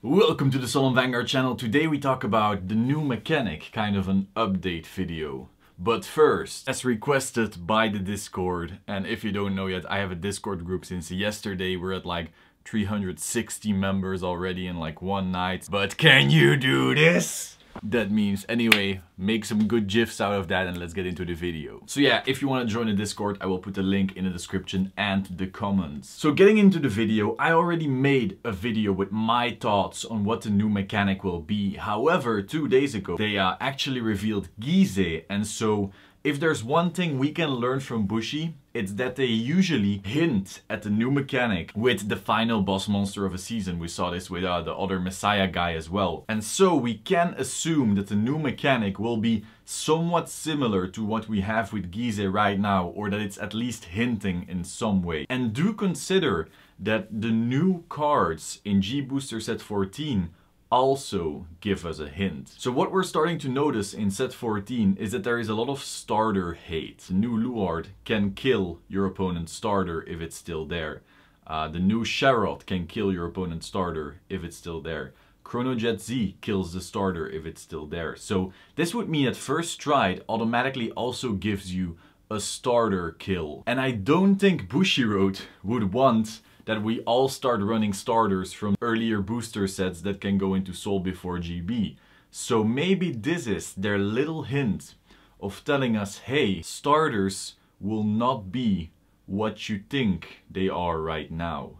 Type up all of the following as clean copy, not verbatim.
Welcome to the Solemn Vanguard channel. Today we talk about the new mechanic, kind of an update video. But first, as requested by the Discord, and if you don't know yet, I have a Discord group since yesterday. We're at like 360 members already in like one night. But can you do this? That means, anyway, make some good gifs out of that and let's get into the video. So yeah, if you want to join the Discord, I will put the link in the description and the comments. So getting into the video, I already made a video with my thoughts on what the new mechanic will be. However, 2 days ago, they actually revealed Gyze, and so if there's one thing we can learn from Bushi, it's that they usually hint at the new mechanic with the final boss monster of a season. We saw this with the other Messiah guy as well. And so we can assume that the new mechanic will be somewhat similar to what we have with Gyze right now, or that it's at least hinting in some way. And do consider that the new cards in G Booster Set 14 also give us a hint. So what we're starting to notice in set 14 is that there is a lot of starter hate. The new Luard can kill your opponent's starter if it's still there. The new Sherrod can kill your opponent's starter if it's still there. Chrono Jet Z kills the starter if it's still there. So this would mean that First Stride automatically also gives you a starter kill. And I don't think Bushiroad would want that we all start running starters from earlier booster sets that can go into Soul before GB. So maybe this is their little hint of telling us, hey, starters will not be what you think they are right now.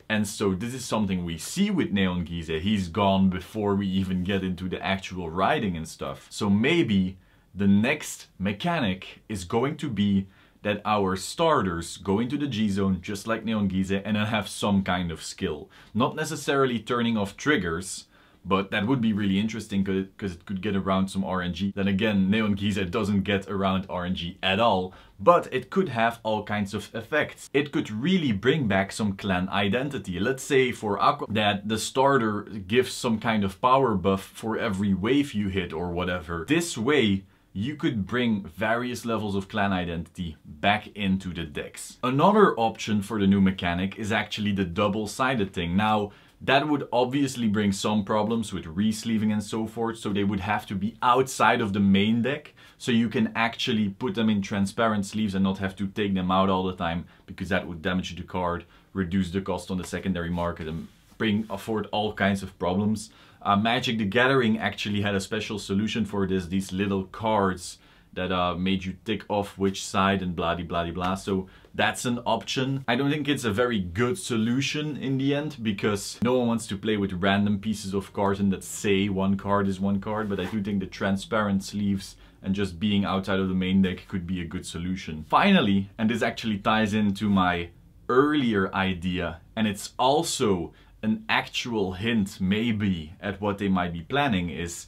And so this is something we see with Neon Gyze. He's gone before we even get into the actual riding and stuff. So maybe the next mechanic is going to be that our starters go into the G-Zone just like Neon Gyze and then have some kind of skill. Not necessarily turning off triggers, but that would be really interesting because it could get around some RNG. Then again, Neon Gyze doesn't get around RNG at all, but it could have all kinds of effects. It could really bring back some clan identity. Let's say for Aqua that the starter gives some kind of power buff for every wave you hit or whatever. This way, you could bring various levels of clan identity back into the decks. Another option for the new mechanic is actually the double-sided thing. Now, that would obviously bring some problems with re-sleeving and so forth, so they would have to be outside of the main deck, so you can actually put them in transparent sleeves and not have to take them out all the time, because that would damage the card, reduce the cost on the secondary market, and bring forth all kinds of problems. Magic the Gathering actually had a special solution for this, these little cards that made you tick off which side and blah blah blah. So that's an option. I don't think it's a very good solution in the end, because no one wants to play with random pieces of cards and that say one card is one card, but I do think the transparent sleeves and just being outside of the main deck could be a good solution. Finally, and this actually ties into my earlier idea, and it's also an actual hint maybe at what they might be planning, is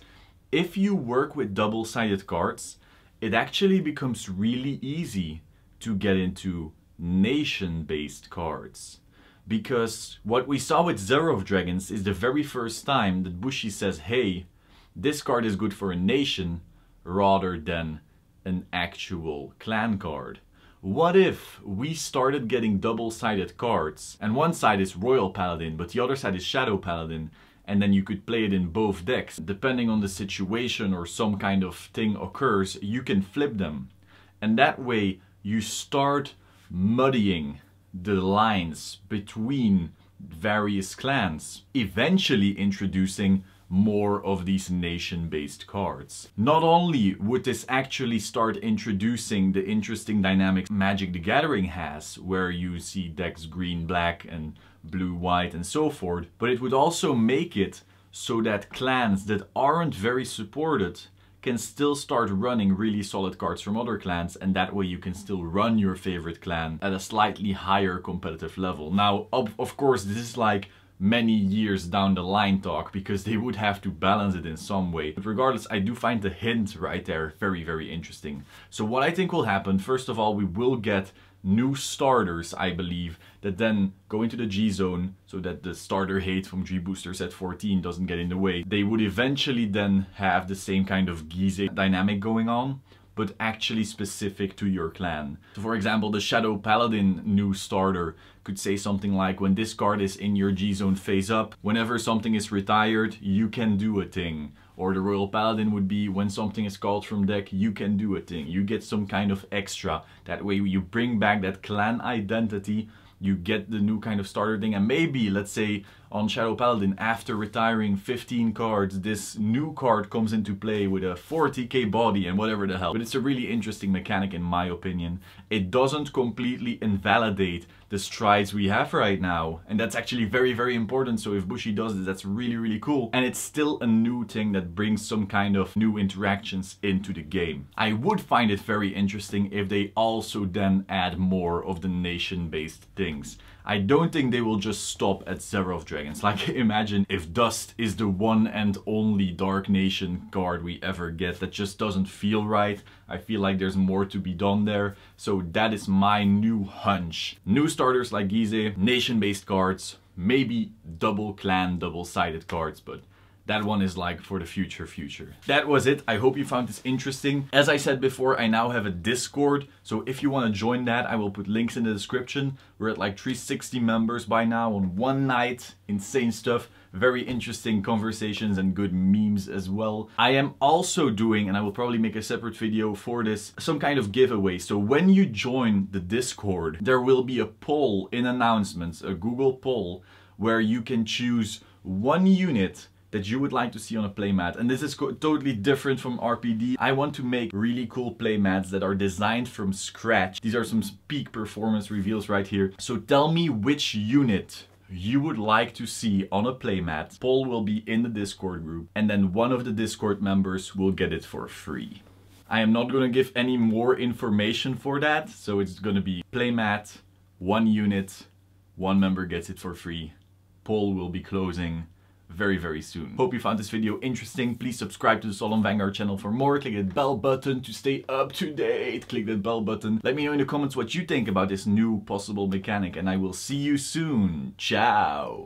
if you work with double-sided cards, it actually becomes really easy to get into nation-based cards. Because what we saw with Zero of Dragons is the very first time that Bushi says, hey, this card is good for a nation rather than an actual clan card. What if we started getting double-sided cards and one side is Royal Paladin but the other side is Shadow Paladin, and then you could play it in both decks. Depending on the situation or some kind of thing occurs, you can flip them. And that way you start muddying the lines between various clans, eventually introducing more of these nation-based cards. Not only would this actually start introducing the interesting dynamics Magic the Gathering has, where you see decks green, black and blue, white and so forth, but it would also make it so that clans that aren't very supported can still start running really solid cards from other clans, and that way you can still run your favorite clan at a slightly higher competitive level. Now, of course, this is like many years down the line talk, because they would have to balance it in some way. But regardless, I do find the hint right there very, very interesting. So what I think will happen, first of all, we will get new starters, I believe, that then go into the G-Zone so that the starter hate from G Booster Set 14 doesn't get in the way. They would eventually then have the same kind of Gyze dynamic going on, but actually specific to your clan. So for example, the Shadow Paladin new starter could say something like, when this card is in your G zone face up, whenever something is retired, you can do a thing. Or the Royal Paladin would be, when something is called from deck, you can do a thing. You get some kind of extra. That way you bring back that clan identity, you get the new kind of starter thing, and maybe, let's say, on Shadow Paladin, after retiring 15 cards, this new card comes into play with a 40k body and whatever the hell. But it's a really interesting mechanic in my opinion. It doesn't completely invalidate the strides we have right now, and that's actually very, very important. So if Bushi does this, that's really, really cool. And it's still a new thing that brings some kind of new interactions into the game. I would find it very interesting if they also then add more of the nation-based things. I don't think they will just stop at Zerath Dragons. Like, imagine if Dust is the one and only Dark Nation card we ever get. That just doesn't feel right. I feel like there's more to be done there. So that is my new hunch. New starters like Gyze, nation-based cards, maybe double clan, double-sided cards, but that one is like for the future. That was it. I hope you found this interesting. As I said before, I now have a Discord. So if you want to join that, I will put links in the description. We're at like 360 members by now on one night. Insane stuff. Very interesting conversations and good memes as well. I am also doing, and I will probably make a separate video for this, some kind of giveaway. So when you join the Discord, there will be a poll in announcements, a Google poll, where you can choose one unit that you would like to see on a playmat. And this is totally different from RPD. I want to make really cool playmats that are designed from scratch. These are some peak performance reveals right here. So tell me which unit you would like to see on a playmat. Poll will be in the Discord group, and then one of the Discord members will get it for free. I am not going to give any more information for that, so it's going to be playmat, one unit, one member gets it for free. Poll will be closing very, very soon. Hope you found this video interesting. Please subscribe to the Solemn Vanguard channel for more. Click that bell button to stay up to date. Click that bell button. Let me know in the comments what you think about this new possible mechanic, and I will see you soon. Ciao!